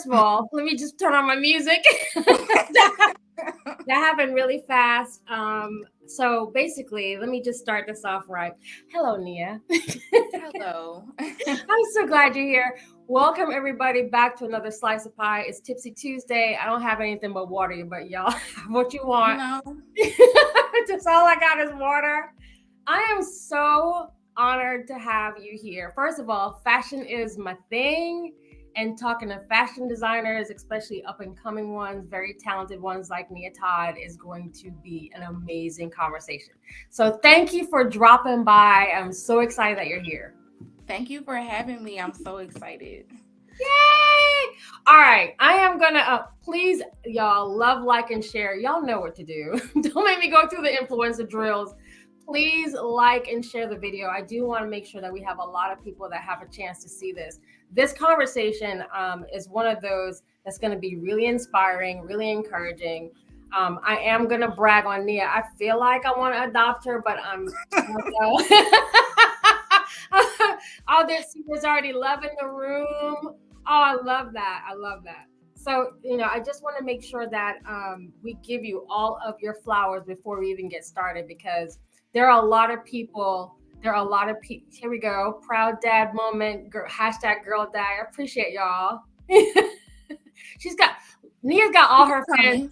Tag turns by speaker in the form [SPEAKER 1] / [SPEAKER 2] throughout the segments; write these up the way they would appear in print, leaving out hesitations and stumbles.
[SPEAKER 1] first of all, let me just turn on my music. That happened really fast. So basically, let me just start this off right. Hello, Nia.
[SPEAKER 2] Hello.
[SPEAKER 1] I'm so glad you're here. Welcome everybody back to another slice of pie. It's Tipsy Tuesday. I don't have anything but water, but y'all have what you
[SPEAKER 2] You
[SPEAKER 1] want.
[SPEAKER 2] know,
[SPEAKER 1] Just all I got is water. I am so honored to have you here. First of all, fashion is my thing. And talking to fashion designers, especially up and coming ones, very talented ones like Nia Todd, is going to be an amazing conversation. So thank you for dropping by. I'm so excited that you're here.
[SPEAKER 2] thank you for having me. I'm so excited.
[SPEAKER 1] Yay! All right, I am gonna please, y'all, love, like, and share. Y'all know what to do. Don't make me go through the influencer drills. Please like and share the video. I do want to make sure that we have a lot of people that have a chance to see this. This conversation is one of those that's going to be really inspiring, really encouraging. I am going to brag on Nia. I feel like I want to adopt her, but oh, there's already love in the room. Oh, I love that. I love that. So, I just want to make sure that we give you all of your flowers before we even get started, because there are a lot of people. There are a lot of people. Here we go. Proud dad moment. Hashtag girl dad. I appreciate y'all. Nia's got all her fans.
[SPEAKER 2] Coming.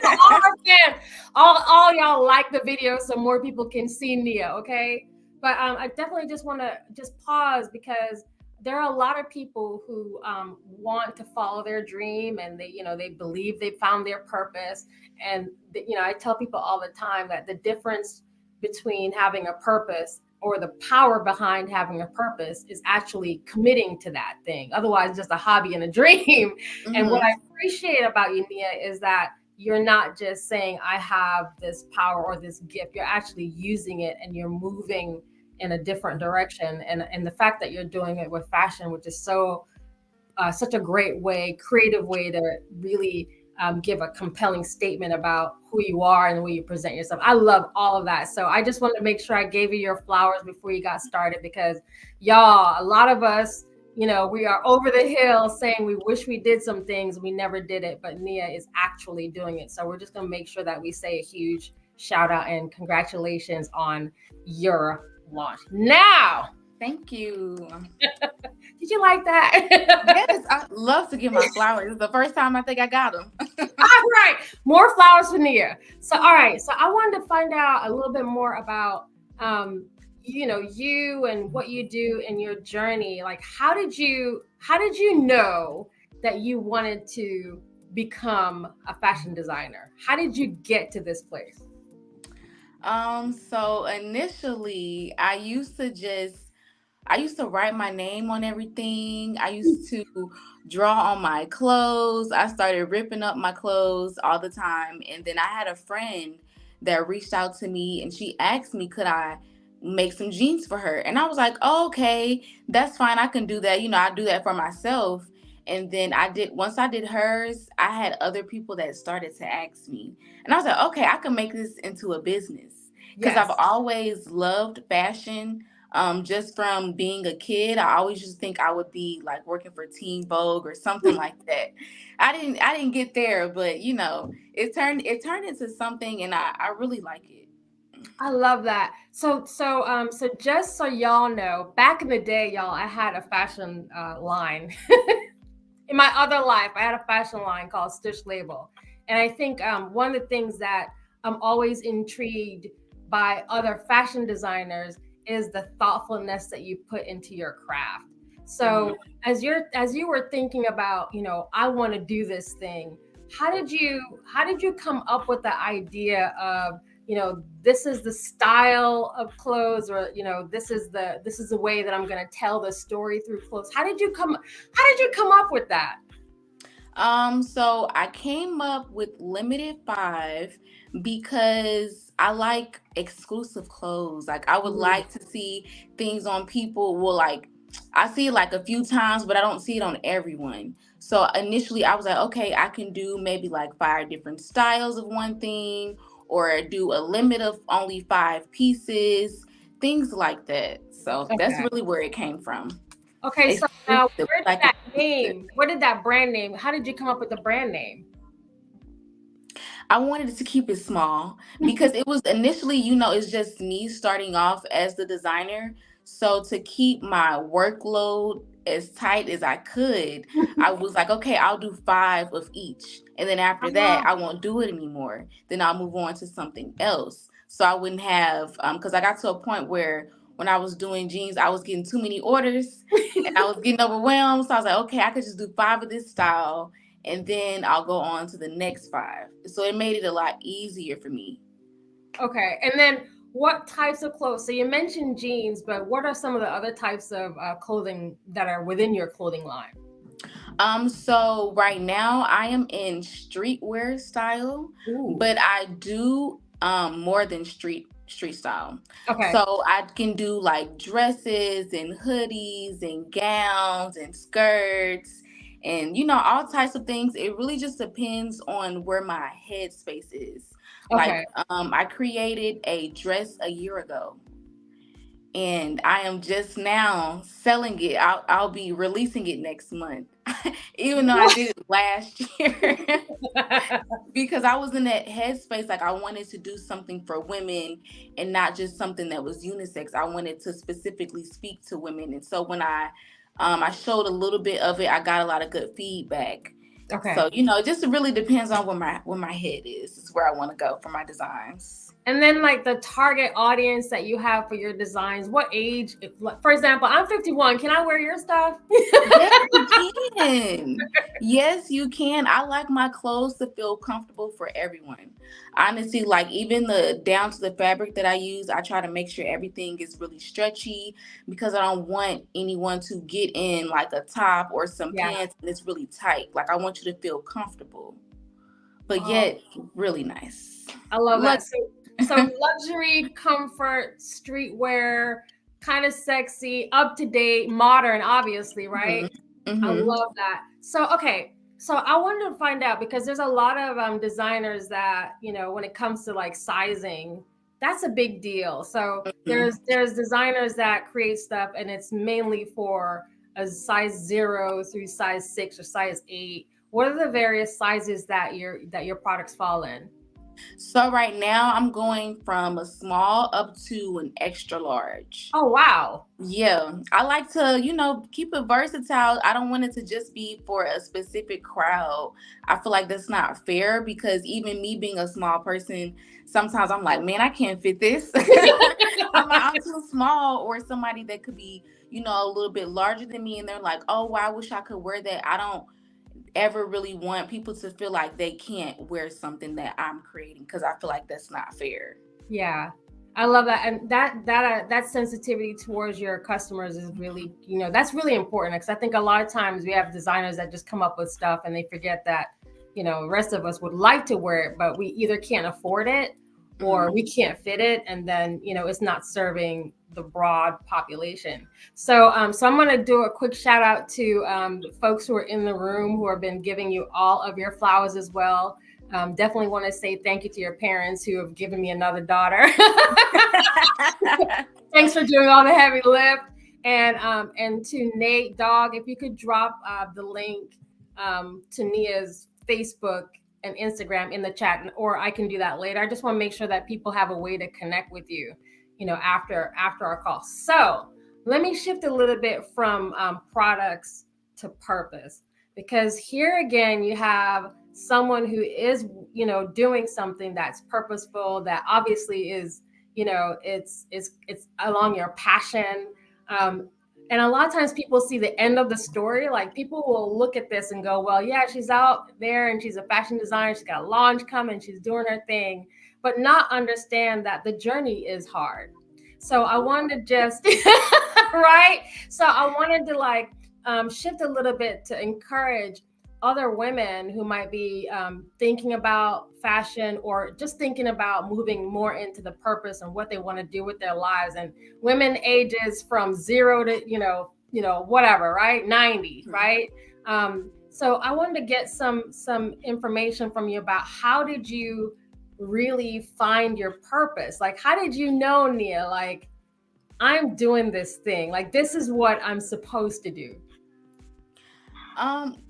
[SPEAKER 1] All her fans. All y'all like the video so more people can see Nia, okay? But I definitely just want to just pause, because there are a lot of people who want to follow their dream, and they believe they found their purpose. And I tell people all the time that the difference between having a purpose, or the power behind having a purpose, is actually committing to that thing. Otherwise, it's just a hobby and a dream. And what I appreciate about you, Nia, is that you're not just saying, I have this power or this gift. You're actually using it, and you're moving in a different direction. And the fact that you're doing it with fashion, which is such a great way, creative way to really give a compelling statement about who you are and the way you present yourself. I love all of that. So I just wanted to make sure I gave you your flowers before you got started, because y'all, a lot of us, we are over the hill saying we wish we did some things. We never did it, but Nia is actually doing it. So we're just going to make sure that we say a huge shout out and congratulations on your launch. Now,
[SPEAKER 2] Thank you.
[SPEAKER 1] did you like that?
[SPEAKER 2] Yes, I love to give my flowers. It's the first time I think I got them.
[SPEAKER 1] All right, more flowers for Nia. So, all right, so I wanted to find out a little bit more about, you and what you do in your journey. Like, how did you know that you wanted to become a fashion designer? How did you get to this place?
[SPEAKER 2] So initially I used to write my name on everything. I used to draw on my clothes. I started ripping up my clothes all the time. And then I had a friend that reached out to me, and she asked me, could I make some jeans for her? And I was like, oh, okay, that's fine. I can do that. I do that for myself. And then once I did hers, I had other people that started to ask me. And I was like, okay, I can make this into a business, because I've
[SPEAKER 1] Yes.
[SPEAKER 2] always loved fashion. Just from being a kid, I always just think I would be like working for Teen Vogue or something like that. I didn't get there, but it turned into something, and I really like it.
[SPEAKER 1] I love that. So just so y'all know, back in the day, y'all, I had a fashion line. In my other life, I had a fashion line called Stitch Label. And I think one of the things that I'm always intrigued by other fashion designers is the thoughtfulness that you put into your craft.
[SPEAKER 2] Mhm.
[SPEAKER 1] So as you were thinking about, I want to do this thing, how did you come up with the idea of, this is the style of clothes, or this is the way that I'm going to tell the story through clothes? How did you come up with that?
[SPEAKER 2] So I came up with limited five because I like exclusive clothes. Like, I would
[SPEAKER 1] Mm,
[SPEAKER 2] like to see things on people. Well, like, I see it like a few times, but I don't see it on everyone. So initially I was like, okay, I can do maybe like five different styles of one thing, or do a limit of only five pieces, things like that. So that's
[SPEAKER 1] okay.
[SPEAKER 2] really where it came from.
[SPEAKER 1] Okay, so now
[SPEAKER 2] Exclusive, like exclusive.
[SPEAKER 1] where did that brand name, how did you come up with the brand name?
[SPEAKER 2] I wanted to keep it small because it was initially, it's just me starting off as the designer. So to keep my workload as tight as I could, I was like, okay, I'll do five of each. And then after that, I won't do it anymore. Then I'll move on to something else. So I wouldn't have, because I got to a point where when I was doing jeans, I was getting too many orders and I was getting overwhelmed. So I was like, okay, I could just do five of this style and then I'll go on to the next five. So it made it a lot easier for me.
[SPEAKER 1] Okay, and then what types of clothes? So you mentioned jeans, but what are some of the other types of clothing that are within your clothing line?
[SPEAKER 2] So right now I am in streetwear style,
[SPEAKER 1] Ooh.
[SPEAKER 2] but I do more than street style.
[SPEAKER 1] Okay.
[SPEAKER 2] So I can do like dresses and hoodies and gowns and skirts and all types of things. It really just depends on where my headspace is. Like
[SPEAKER 1] Okay.
[SPEAKER 2] I created a dress a year ago and I am just now selling it. I'll be releasing it next month, even though I did it last year. Because I was in that headspace, like I wanted to do something for women and not just something that was unisex. I wanted to specifically speak to women, and so when I showed a little bit of it, I got a lot of good feedback.
[SPEAKER 1] Okay.
[SPEAKER 2] So it just really depends on where my head is where I want to go for my designs.
[SPEAKER 1] And then like the target audience that you have for your designs, what age? For example, I'm 51. Can I wear your stuff?
[SPEAKER 2] Yes, you can. Yes, you can. I like my clothes to feel comfortable for everyone. Honestly, like even the down to the fabric that I use, I try to make sure everything is really stretchy because I don't want anyone to get in like a top or some
[SPEAKER 1] Yeah.
[SPEAKER 2] pants and it's really tight. Like I want you to feel comfortable, but
[SPEAKER 1] Oh,
[SPEAKER 2] yet really nice.
[SPEAKER 1] I love
[SPEAKER 2] Look,
[SPEAKER 1] that. So luxury, comfort, streetwear, kind of sexy, up to date, modern, obviously, right?
[SPEAKER 2] hmm
[SPEAKER 1] I
[SPEAKER 2] hmm
[SPEAKER 1] love that. So, okay. So I wanted to find out because there's a lot of designers that, when it comes to like sizing, that's a big deal. So there's designers that create stuff and it's mainly for a size 0 through size 6 or size 8. What are the various sizes that your products fall in?
[SPEAKER 2] So right now I'm going from a small up to an extra large.
[SPEAKER 1] Oh, wow.
[SPEAKER 2] Yeah, I like to, keep it versatile. I don't want it to just be for a specific crowd. I feel like that's not fair because even me being a small person, sometimes I'm like, man, I can't fit this. I'm too small, or somebody that could be, a little bit larger than me, and they're like, oh, well, I wish I could wear that. I don't ever really want people to feel like they can't wear something that I'm creating because I feel like that's not fair.
[SPEAKER 1] Yeah. I love that. And that sensitivity towards your customers is really, that's really important because I think a lot of times we have designers that just come up with stuff and they forget that, the rest of us would like to wear it, but we either can't afford it or
[SPEAKER 2] Mhm.
[SPEAKER 1] we can't fit it. And then, it's not serving the broad population. So I'm going to do a quick shout out to folks who are in the room who have been giving you all of your flowers as well. Definitely want to say thank you to your parents who have given me another daughter. Thanks for doing all the heavy lift. And to Nate Dog, if you could drop the link to Nia's Facebook and Instagram in the chat, or I can do that later. I just want to make sure that people have a way to connect with you, after our call. So let me shift a little bit from products to purpose, because here again you have someone who is doing something that's purposeful, that obviously is it's along your passion. And a lot of times people see the end of the story. Like people will look at this and go, well, yeah, she's out there and she's a fashion designer, she's got a launch coming, she's doing her thing, but not understand that the journey is hard. So I wanted to just right, so I wanted to shift a little bit to encourage other women who might be thinking about fashion or just thinking about moving more into the purpose and what they want to do with their lives, and women ages from 0 to whatever, right, 90, right? So I wanted to get some information from you about how did you really find your purpose? Like, how did you know, Nia, like I'm doing this thing. Like, this is what I'm supposed to do.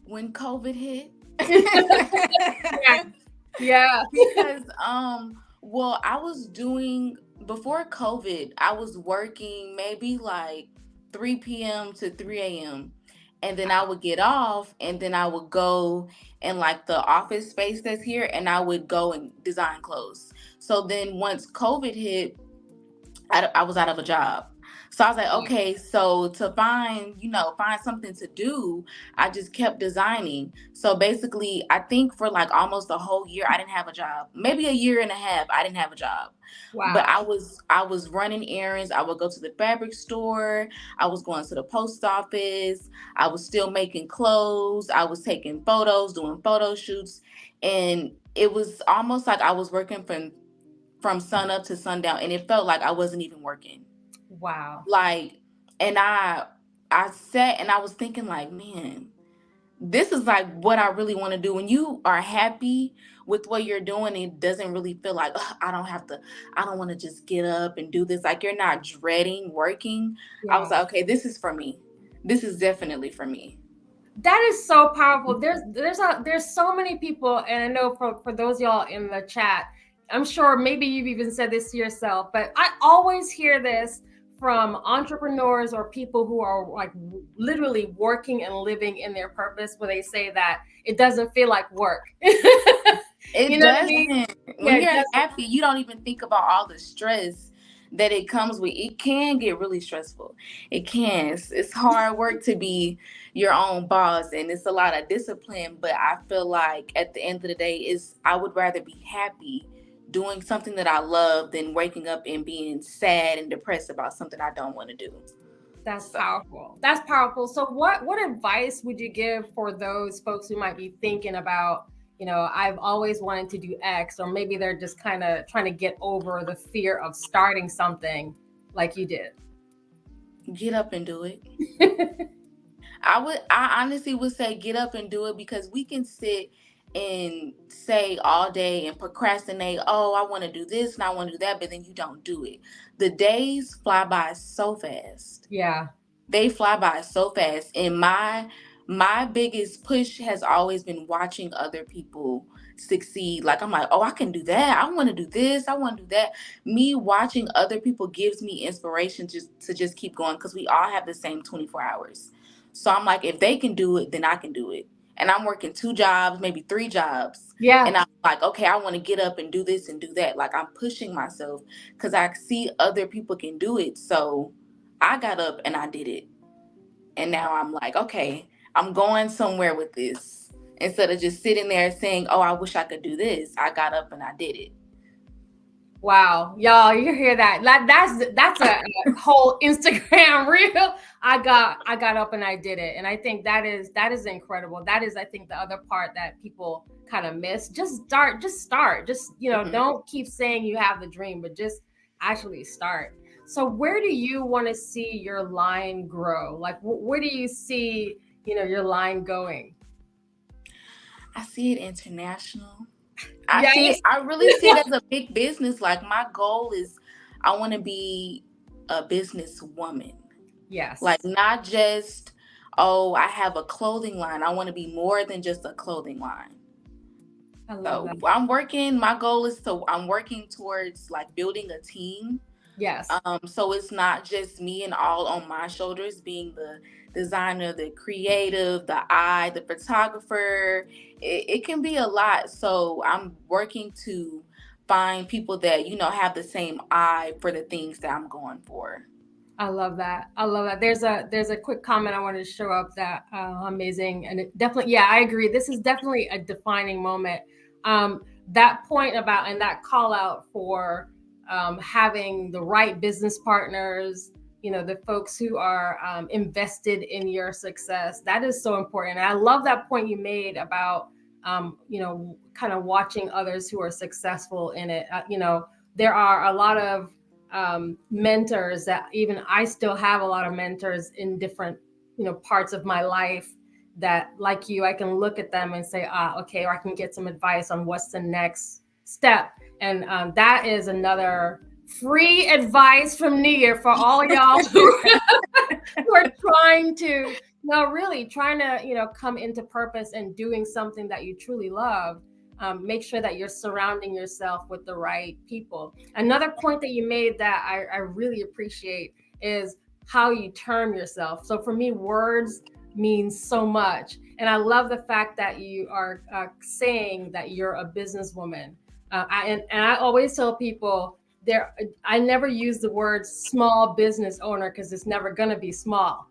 [SPEAKER 2] When COVID hit.
[SPEAKER 1] Yeah. Yeah.
[SPEAKER 2] Because well, I was doing before COVID, I was working maybe like 3 p.m. to 3 a.m. And then I would get off and then I would go in like the office space that's here and I would go and design clothes. So then once COVID hit, I was out of a job. So I was like,
[SPEAKER 1] Yeah.
[SPEAKER 2] okay, so to find something to do, I just kept designing. So basically, I think for like almost a whole year, I didn't have a job. Maybe a year and a half, I didn't have a job. But
[SPEAKER 1] Wow.
[SPEAKER 2] I was running errands. I would go to the fabric store. I was going to the post office. I was still making clothes. I was taking photos, doing photo shoots, and it was almost like I was working from sun up to sundown, and it felt like I wasn't even working.
[SPEAKER 1] Wow.
[SPEAKER 2] Like, and I sat and I was thinking like, man, this is like what I really want to do. When you are happy with what you're doing, it doesn't really feel like, "Ugh, I don't want to just get up and do this." Like, you're not dreading working. I was
[SPEAKER 1] Yeah.
[SPEAKER 2] like, okay, this is for me. This is definitely for me.
[SPEAKER 1] That is so powerful. There's so many people, and I know for those y'all in the chat, I'm sure maybe you've even said this to yourself, but I always hear this from entrepreneurs or people who are like literally working and living in their purpose, where they say that it doesn't feel like work. You
[SPEAKER 2] It
[SPEAKER 1] know what I mean?
[SPEAKER 2] doesn't.
[SPEAKER 1] Yeah,
[SPEAKER 2] When
[SPEAKER 1] it
[SPEAKER 2] you're
[SPEAKER 1] doesn't.
[SPEAKER 2] happy, you don't even think about all the stress that it comes with. It can get really stressful. It can. It's hard work to be your own boss, and it's a lot of discipline. But I feel like at the end of the day, is I would rather be happy doing something that I love than waking up and being sad and depressed about something I don't want to do.
[SPEAKER 1] That's
[SPEAKER 2] So.
[SPEAKER 1] powerful. That's powerful. So what advice would you give for those folks who might be thinking about, I've always wanted to do X, or maybe they're just kind of trying to get over the fear of starting something like you did?
[SPEAKER 2] Get up and do it. I honestly would say get up and do it, because we can sit and say all day and procrastinate, oh, I want to do this and I want to do that, but then you don't do it. The days fly by so fast.
[SPEAKER 1] Yeah,
[SPEAKER 2] They fly by so fast. And my biggest push has always been watching other people succeed. Like, I'm like, oh, I can do that. I want to do this. I want to do that. Me watching other people gives me inspiration just keep going, because we all have the same 24 hours. So I'm like, if they can do it, then I can do it. And I'm working 2 jobs, maybe 3 jobs.
[SPEAKER 1] yeah.
[SPEAKER 2] And I'm like, okay, I want to get up and do this and do that. Like, I'm pushing myself because I see other people can do it. So I got up and I did it. And now I'm like, okay, I'm going somewhere with this. Instead of just sitting there saying, oh, I wish I could do this, I got up and I did it.
[SPEAKER 1] Wow, y'all, you hear that? That's a whole Instagram reel. I got up and I did it, and I think that is incredible. That is, I think, the other part that people kind of miss. Just start. Just start. Just
[SPEAKER 2] Hmm.
[SPEAKER 1] don't keep saying you have the dream, but just actually start. So, where do you want to see your line grow? Like, where do you see your line going?
[SPEAKER 2] I see it international.
[SPEAKER 1] Yes,
[SPEAKER 2] I really see it as a big business. Like, my goal is I want to be a businesswoman. Like,
[SPEAKER 1] yes,
[SPEAKER 2] not just, oh, I have a clothing line. I want to be more than just a clothing line.
[SPEAKER 1] I love
[SPEAKER 2] So
[SPEAKER 1] that.
[SPEAKER 2] my goal is I'm working towards like building a team.
[SPEAKER 1] Yes,
[SPEAKER 2] So it's not just me and all on my shoulders, being the designer, the creative, the eye, the photographer. It can be a lot. So I'm working to find people that, have the same eye for the things that I'm going for.
[SPEAKER 1] I love that. I love that. There's a quick comment I wanted to show up that amazing, and it definitely, yeah, I agree. This is definitely a defining moment. That point about, and that call out for having the right business partners, the folks who are invested in your success. That is so important. And I love that point you made about kind of watching others who are successful in it. There are a lot of mentors that even I still have a lot of mentors in different parts of my life, that like you, I can look at them and say, okay, or I can get some advice on what's the next step. And that is another free advice from Nia for all y'all who are trying to, no, really trying to, come into purpose and doing something that you truly love. Make sure that you're surrounding yourself with the right people. Another point that you made that I really appreciate is how you term yourself. So for me, words means so much. And I love the fact that you are saying that you're a businesswoman. And I always tell people, I never use the word small business owner because it's never going to be small.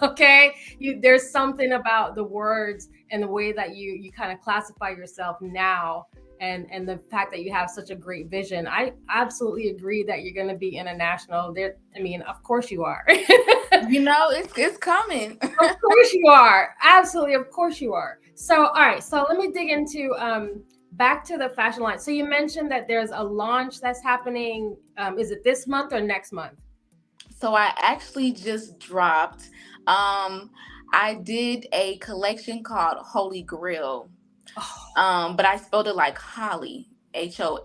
[SPEAKER 1] Okay, there's something about the words and the way that you kind of classify yourself now, and the fact that you have such a great vision. I absolutely agree that you're going to be international. Of course you are.
[SPEAKER 2] It's coming.
[SPEAKER 1] Of course you are. Absolutely, of course you are. So all right, so let me dig into back to the fashion line. So you mentioned that there's a launch that's happening. Is it this month or next month?
[SPEAKER 2] So I actually just dropped. I did a collection called Holy Grail. But I spelled it like Holly, Holly.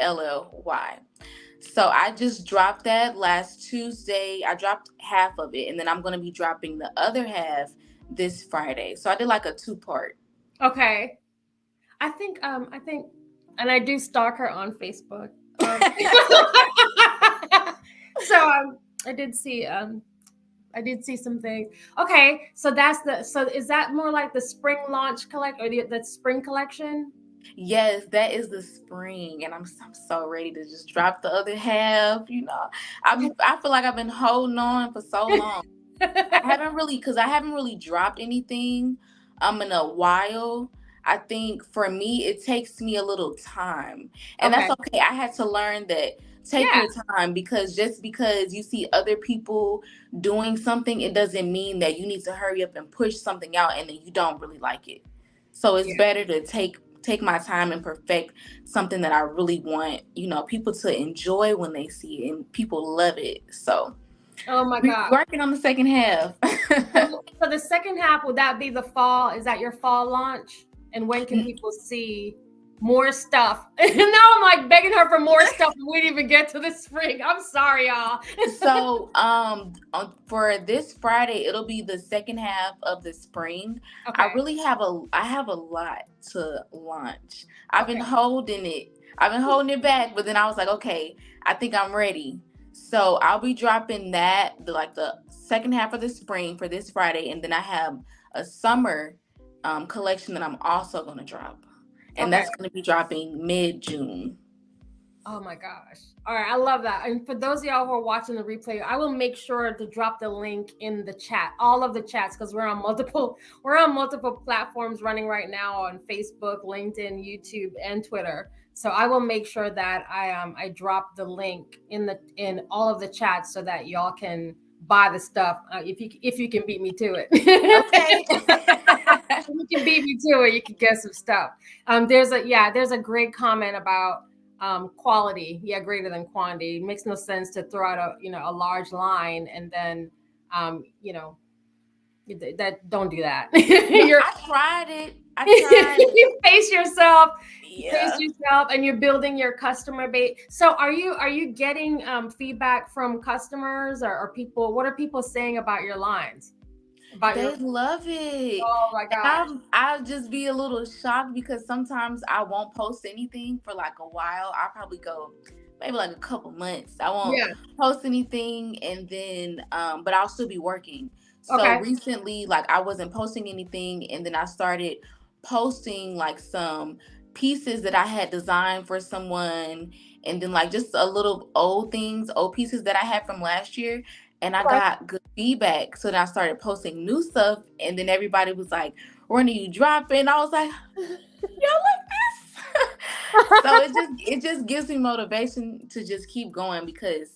[SPEAKER 2] So I just dropped that last Tuesday. I dropped half of it, and then I'm gonna be dropping the other half this Friday. So I did like a 2-part.
[SPEAKER 1] Okay. I think, and I do stalk her on Facebook. So I did see some things. Okay, so is that more like the spring launch or the spring collection?
[SPEAKER 2] Yes, that is the spring, and I'm so ready to just drop the other half. I feel like I've been holding on for so long. I haven't really dropped anything in a while. I think for me it takes me a little time. And
[SPEAKER 1] Okay.
[SPEAKER 2] that's okay. I had to learn that take your time, because just because you see other people doing something, it doesn't mean that you need to hurry up and push something out and then you don't really like it. So it's better to take my time and perfect something that I really want, people to enjoy when they see it, and people love it. So
[SPEAKER 1] Oh my
[SPEAKER 2] we're
[SPEAKER 1] God.
[SPEAKER 2] working on the second half.
[SPEAKER 1] So the second half, would that be the fall? Is that your fall launch? And when can people see more stuff? And now I'm like begging her for more stuff. We didn't even get to the spring. I'm sorry, y'all.
[SPEAKER 2] So for this Friday, it'll be the second half of the spring.
[SPEAKER 1] Okay.
[SPEAKER 2] I have a lot to launch. I've been holding it back, but then I was like, okay, I think I'm ready. So I'll be dropping the second half of the spring for this Friday, and then I have a summer collection that I'm also going to drop, and that's going to be dropping mid-June.
[SPEAKER 1] Oh my gosh. All right. I love that. And for those of y'all who are watching the replay, I will make sure to drop the link in the chat, all of the chats, because we're on multiple platforms running right now on Facebook, LinkedIn, YouTube, and Twitter. So I will make sure that I drop the link in all of the chats so that y'all can buy the stuff if you can beat me to it.
[SPEAKER 2] Okay.
[SPEAKER 1] If you can beat me to it, you can get some stuff. There's a great comment about quality, greater than quantity. It makes no sense to throw out a large line and then that don't do that.
[SPEAKER 2] I tried it.
[SPEAKER 1] You pace yourself. Pace yourself, and you're building your customer base. So are you getting feedback from customers or people? What are people saying about your lines?
[SPEAKER 2] They love it.
[SPEAKER 1] Oh my gosh.
[SPEAKER 2] I'll just be a little shocked because sometimes I won't post anything for like a while. I'll probably go maybe like a couple months. I won't post anything, and then but I'll still be working. So recently, like, I wasn't posting anything, and then I started posting like some pieces that I had designed for someone, and then like just a little old pieces that I had from last year. And I got good feedback. So then I started posting new stuff, and then everybody was like, when are you dropping? I was like, y'all like this? So it just gives me motivation to just keep going, because,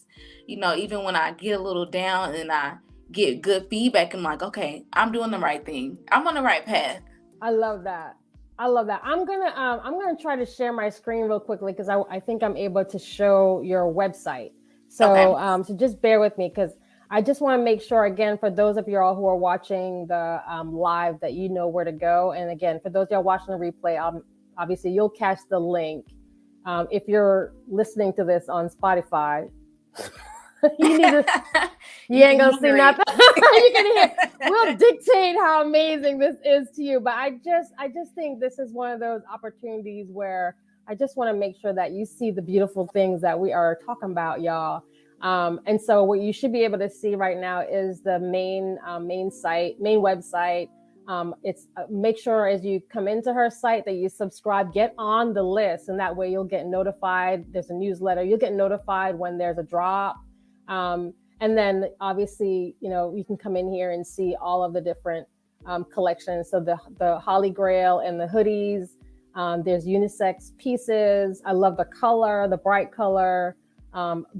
[SPEAKER 2] even when I get a little down and I get good feedback, I'm like, okay, I'm doing the right thing. I'm on the right path.
[SPEAKER 1] I love that. I'm gonna try to share my screen real quickly because I think I'm able to show your website. So so just bear with me, because I just want to make sure, again, for those of y'all who are watching the live, that you know where to go. And again, for those of y'all watching the replay, obviously you'll catch the link. If you're listening to this on Spotify, You need to. You ain't gonna see nothing. You can hear. We'll dictate how amazing this is to you. But I just think this is one of those opportunities where I just want to make sure that you see the beautiful things that we are talking about, y'all. And so what you should be able to see right now is the main main website. It's make sure as you come into her site that you subscribe, get on the list, and that way you'll get notified. There's a newsletter. You'll get notified when there's a drop. And then obviously, you can come in here and see all of the different collections. So the Holy Grail and the hoodies. There's unisex pieces. I love the color, the bright color.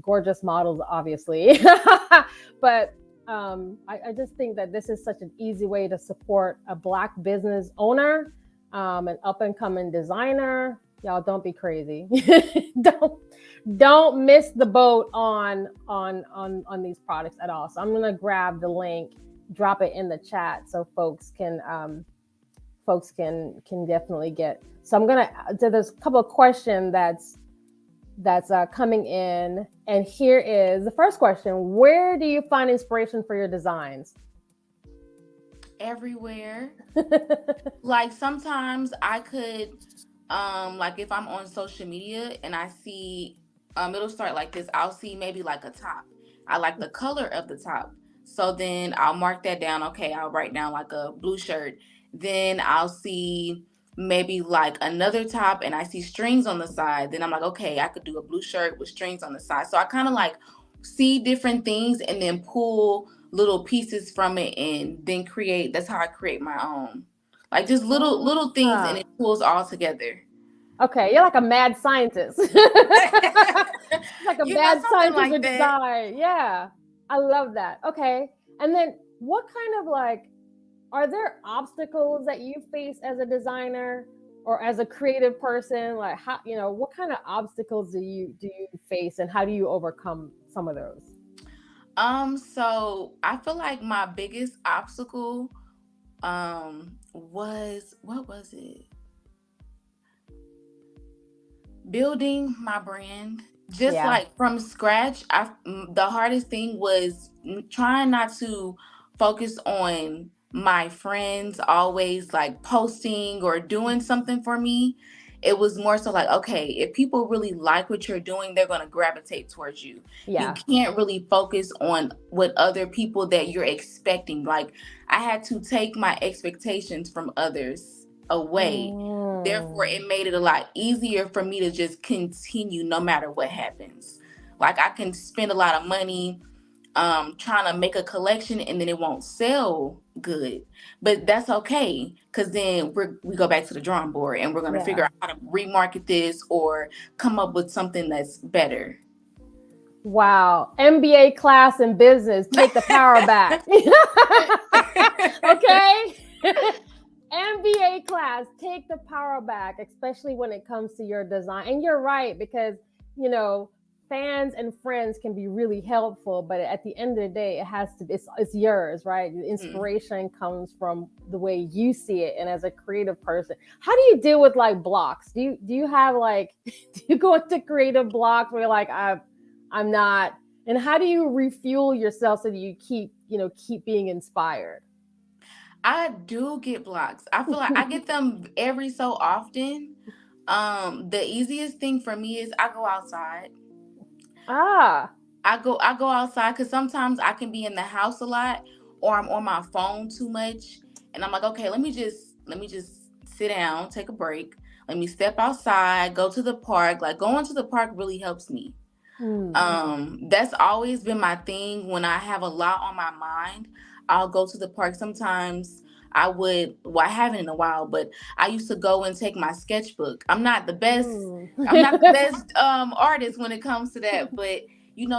[SPEAKER 1] Gorgeous models, obviously. But I just think that this is such an easy way to support a Black business owner, an up and coming designer. Y'all don't be crazy. don't miss the boat on these products at all. So I'm gonna grab the link, drop it in the chat so folks can definitely get. So there's a couple of questions that's coming in, and here is the first question: where do you find inspiration for your designs?
[SPEAKER 2] Everywhere. Like sometimes I could like if I'm on social media and I see it'll start like this. I'll see maybe like a top. I like the color of the top. So then I'll mark that down. Okay, I'll write down like a blue shirt. Then I'll see maybe like another top and I see strings on the side. Then I'm like, okay, I could do a blue shirt with strings on the side. So I kind of like see different things and then pull little pieces from it and then create. That's how I create my own. Like just little things and it pulls all together.
[SPEAKER 1] Okay, you're like a mad scientist. Like a mad scientist like design. Yeah, I love that. Okay, and then what kind of are there obstacles that you face as a designer or as a creative person? Like how, what kind of obstacles do you face, and how do you overcome some of those?
[SPEAKER 2] So I feel like my biggest obstacle what was it? Building my brand just like from scratch. The hardest thing was trying not to focus on my friends always like posting or doing something for me. It was more so like, okay, if people really like what you're doing, they're going to gravitate towards you. You can't really focus on what other people that you're expecting. Like I had to take my expectations from others away. Therefore, it made it a lot easier for me to just continue no matter what happens. Like I can spend a lot of money trying to make a collection and then it won't sell good, but that's okay, because then we go back to the drawing board and we're going to figure out how to remarket this or come up with something that's better.
[SPEAKER 1] Wow. MBA class in business, take the power back. Okay. MBA class, take the power back, especially when it comes to your design. And you're right, because fans and friends can be really helpful, but at the end of the day, it's yours, right? The inspiration comes from the way you see it, and as a creative person, how do you deal with like blocks? Do you have do you go into creative blocks where you're like, I'm not, and how do you refuel yourself so that you keep being inspired?
[SPEAKER 2] I do get blocks. I feel like I get them every so often. The easiest thing for me is I go outside. I go outside because sometimes I can be in the house a lot or I'm on my phone too much, and I'm like, okay, let me just sit down, take a break. Let me step outside, go to the park. Like going to the park really helps me. That's always been my thing. When I have a lot on my mind, I'll go to the park. Sometimes I haven't in a while, but I used to go and take my sketchbook. I'm not the best artist when it comes to that, but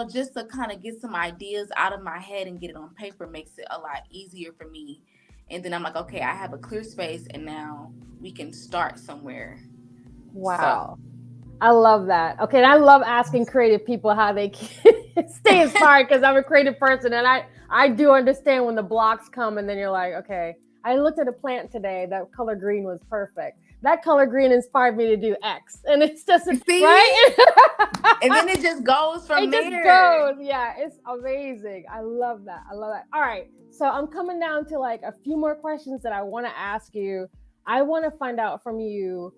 [SPEAKER 2] just to kind of get some ideas out of my head and get it on paper makes it a lot easier for me. And then I'm like, okay, I have a clear space and now we can start somewhere.
[SPEAKER 1] Wow. So. I love that. Okay. And I love asking creative people how they can stay inspired, because I'm a creative person and I do understand when the blocks come and then you're like, okay, I looked at a plant today, that color green was perfect. that color green inspired me to do X. And it's just,
[SPEAKER 2] See?
[SPEAKER 1] right?
[SPEAKER 2] And then it just goes from
[SPEAKER 1] It
[SPEAKER 2] there.
[SPEAKER 1] just goes. Yeah, it's amazing. I love that. I love that. All right. So I'm coming down to like a few more questions that I want to ask you. I want to find out from you,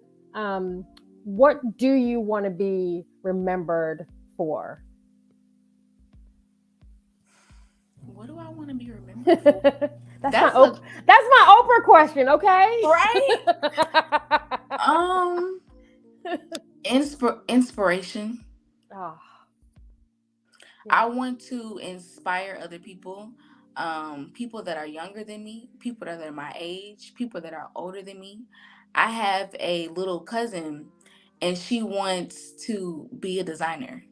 [SPEAKER 1] what do you want to be remembered for?
[SPEAKER 2] What do I want to be remembered for?
[SPEAKER 1] That's my Oprah question, okay?
[SPEAKER 2] Right? Inspiration.
[SPEAKER 1] Oh,
[SPEAKER 2] I want to inspire other people, people that are younger than me, people that are my age, people that are older than me. I have a little cousin, and she wants to be a designer.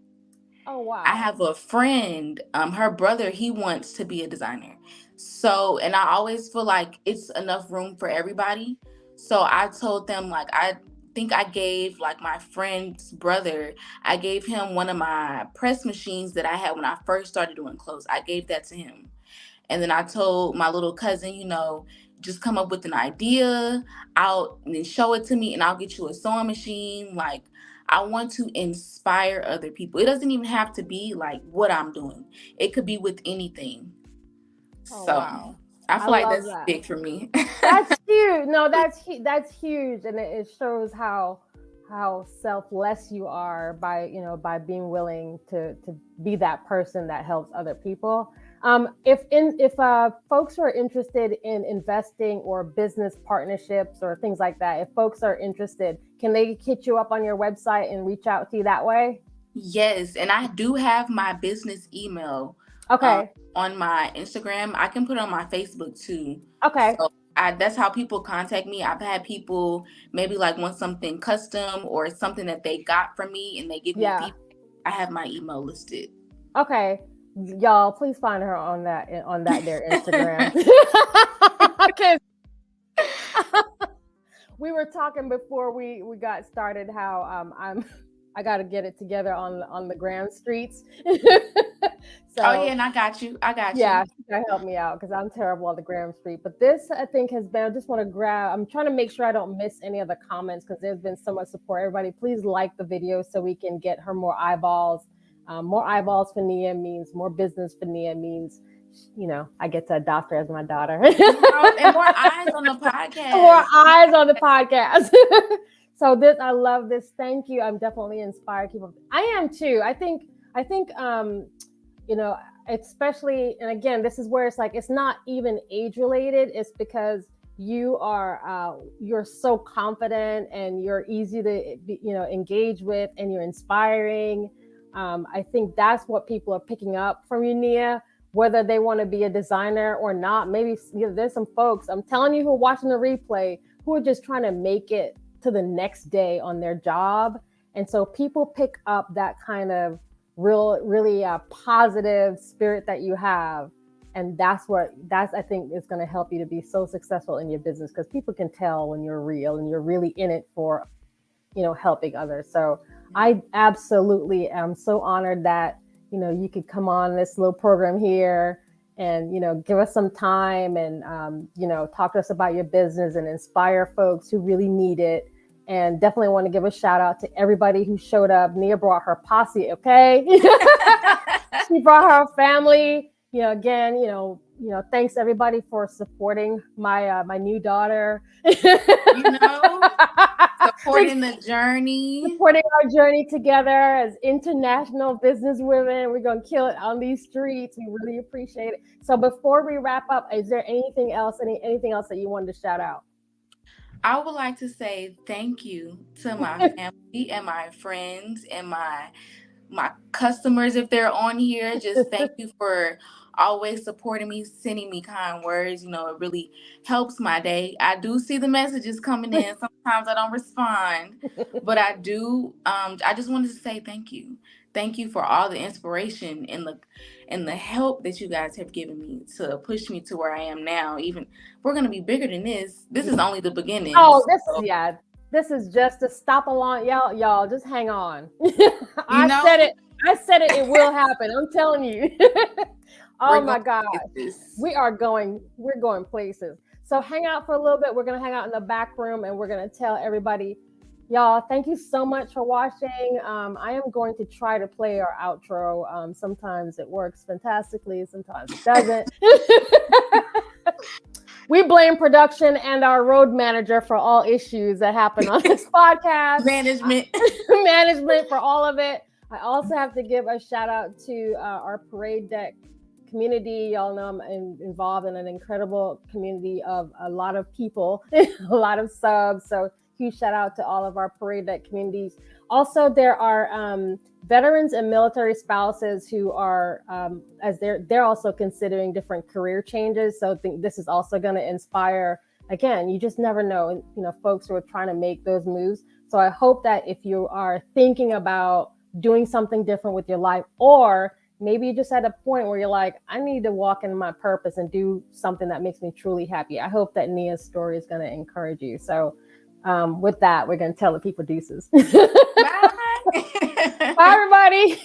[SPEAKER 1] oh wow.
[SPEAKER 2] I have a friend, her brother, he wants to be a designer. So, and I always feel like it's enough room for everybody. So I told them, like, I think I gave like my friend's brother, I gave him one of my press machines that I had when I first started doing clothes. I gave that to him. And then I told my little cousin, just come up with an idea, I'll and then show it to me, and I'll get you a sewing machine. Like, I want to inspire other people. It doesn't even have to be like what I'm doing. It could be with anything.
[SPEAKER 1] Oh
[SPEAKER 2] So
[SPEAKER 1] wow.
[SPEAKER 2] I feel like
[SPEAKER 1] love
[SPEAKER 2] that's
[SPEAKER 1] that.
[SPEAKER 2] big for me.
[SPEAKER 1] That's huge. No, that's huge, and it shows how selfless you are by being willing to be that person that helps other people. If folks are interested in investing or business partnerships or things like that, if folks are interested, can they hit you up on your website and reach out to you that way?
[SPEAKER 2] Yes, and I do have my business email.
[SPEAKER 1] Okay.
[SPEAKER 2] On my Instagram. I can put it on my Facebook too.
[SPEAKER 1] Okay.
[SPEAKER 2] So that's how people contact me. I've had people maybe like want something custom or something that they got from me, and they give me feedback. I have my email listed.
[SPEAKER 1] Okay. Y'all, please find her on their Instagram. Because we were talking before we got started how I got to get it together on the Grand Streets.
[SPEAKER 2] So, oh yeah, and I got you.
[SPEAKER 1] Yeah, you gotta help me out because I'm terrible on the Graham Street. But this, I think, has been. I just want to grab. I'm trying to make sure I don't miss any of the comments because there's been so much support. Everybody, please like the video so we can get her more eyeballs. More eyeballs for Nia means more business for Nia means, I get to adopt her as my daughter.
[SPEAKER 2] And more eyes on the podcast.
[SPEAKER 1] More eyes on the podcast. So I love this. Thank you. I'm definitely inspired. I am too. I think. Especially, and again, this is where it's like, it's not even age related. It's because you're so confident and you're easy to engage with, and you're inspiring. I think that's what people are picking up from you, Nia, whether they want to be a designer or not. Maybe there's some folks, I'm telling you, who are watching the replay, who are just trying to make it to the next day on their job. And so people pick up that kind of really positive spirit that you have, and that's I think is going to help you to be so successful in your business, because people can tell when you're real and you're really in it for helping others. So I absolutely am so honored that you could come on this little program here and give us some time and talk to us about your business and inspire folks who really need it. And definitely want to give a shout out to everybody who showed up. Nia brought her posse, okay? She brought her family. Again, thanks everybody for supporting my new daughter.
[SPEAKER 2] Supporting the journey.
[SPEAKER 1] Supporting our journey together as international business women. We're going to kill it on these streets. We really appreciate it. So before we wrap up, is there anything else that you wanted to shout out?
[SPEAKER 2] I would like to say thank you to my family and my friends and my customers, if they're on here. Just thank you for always supporting me, sending me kind words. It really helps my day. I do see the messages coming in. Sometimes I don't respond, but I do. I just wanted to say thank you. Thank you for all the inspiration and the help that you guys have given me to push me to where I am now. Even we're going to be bigger than this. This is only the beginning.
[SPEAKER 1] Oh, this is just a stop along. Y'all just hang on. I said it. It will happen. I'm telling you. Oh my God. We're going places. So hang out for a little bit. We're going to hang out in the back room and we're going to tell everybody, y'all, thank you so much for watching. I am going to try to play our outro. Sometimes it works fantastically, sometimes it doesn't. We blame production and our road manager for all issues that happen on this podcast. Management for all of it. I also have to give a shout out to our parade deck community. Y'all know I'm involved in an incredible community of a lot of people, a lot of subs. So huge shout out to all of our parade deck communities. Also, there are veterans and military spouses who are, as they're also considering different career changes. So I think this is also going to inspire. Again, you just never know, folks who are trying to make those moves. So I hope that if you are thinking about doing something different with your life, or maybe you're just at a point where you're like, I need to walk in my purpose and do something that makes me truly happy. I hope that Nia's story is going to encourage you. So with that, we're going to tell the people deuces.
[SPEAKER 2] Bye.
[SPEAKER 1] Bye, everybody.